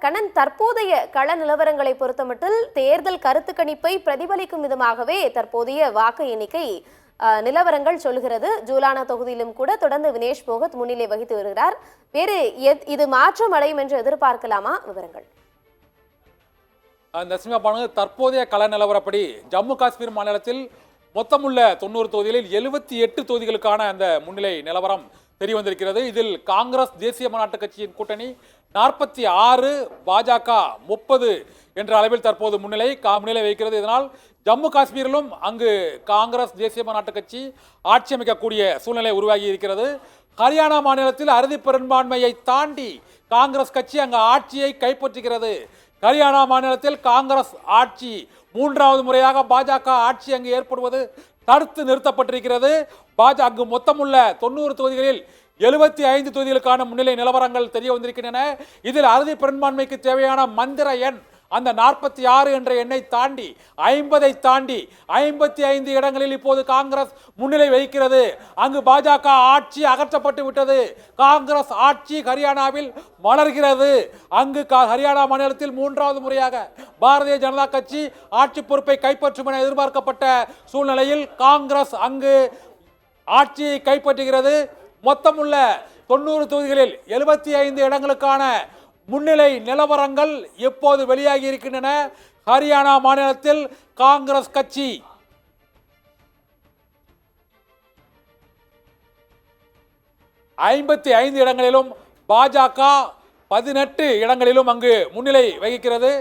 கண்ணன், தற்போதைய கள நிலவரங்களை பொறுத்தமட்டில் தேர்தல் கருத்து கணிப்பை பிரதிபலிக்கும் விதமாகவே தற்போதைய வாக்கு எண்ணிக்கை நிலவரங்கள் சொல்கிறது. ஜூலானா தொகுதியிலும் கூட தொடர்ந்து வினேஷ் போகத் முன்னிலை வகித்து வருகிறார். வேறு இது மாற்றம் அடையும் என்று எதிர்பார்க்கலாமா? விவரங்கள். தற்போதைய கள நிலவரப்படி ஜம்மு காஷ்மீர் மாநிலத்தில் மொத்தமுள்ள 90 தொகுதிகளில் 78 தொகுதிகளுக்கான அந்த முன்னிலை நிலவரம் தெரிய வந்திருக்கிறது. இதில் காங்கிரஸ் தேசிய மாநாட்டு கட்சியின் கூட்டணி 46, பாஜக 30 என்ற அளவில் தற்போது முன்னிலை வகிக்கிறது. இதனால் ஜம்மு காஷ்மீரிலும் அங்கு காங்கிரஸ் தேசிய மாநாட்டு கட்சி ஆட்சி அமைக்கக்கூடிய சூழ்நிலை உருவாகி இருக்கிறது. ஹரியானா மாநிலத்தில் அறுதி பெரும்பான்மையை தாண்டி காங்கிரஸ் கட்சி அங்கு ஆட்சியை கைப்பற்றுகிறது. ஹரியானா மாநிலத்தில் காங்கிரஸ் ஆட்சி 3வது முறையாக பாஜக ஆட்சி அங்கு ஏற்படுவது தடுத்து நிறுத்தப்பட்டிருக்கிறது. அங்கு மொத்தமுள்ள 90 தொகுதிகளில் 75 தொகுதிகளுக்கான முன்னிலை நிலவரங்கள் தெரிய வந்திருக்கின்றன. இதில் அறுதி பெரும்பான்மைக்கு தேவையான மந்திர எண் அந்த 46 என்ற எண்ணை தாண்டி 50ஐ தாண்டி 55 இடங்களில் இப்போது காங்கிரஸ் முன்னிலை வகிக்கிறது. அங்கு பாஜக ஆட்சி அகற்றப்பட்டு விட்டது. காங்கிரஸ் ஆட்சி ஹரியானாவில் மலர்கிறது. அங்கு ஹரியானா மாநிலத்தில் 3வது முறையாக பாரதிய ஜனதா கட்சி ஆட்சி பொறுப்பை கைப்பற்றும் என எதிர்பார்க்கப்பட்ட சூழ்நிலையில் காங்கிரஸ் அங்கு ஆட்சியை கைப்பற்றுகிறது. மொத்தமுள்ள 90 தொகுதிகளில் 75 இடங்களுக்கான முன்னிலை நிலவரங்கள் எப்போது வெளியாகி இருக்கின்றன. ஹரியானா மாநிலத்தில் காங்கிரஸ் கட்சி 55 இடங்களிலும் பாஜக 18 இடங்களிலும் அங்கு முன்னிலை வகிக்கிறது.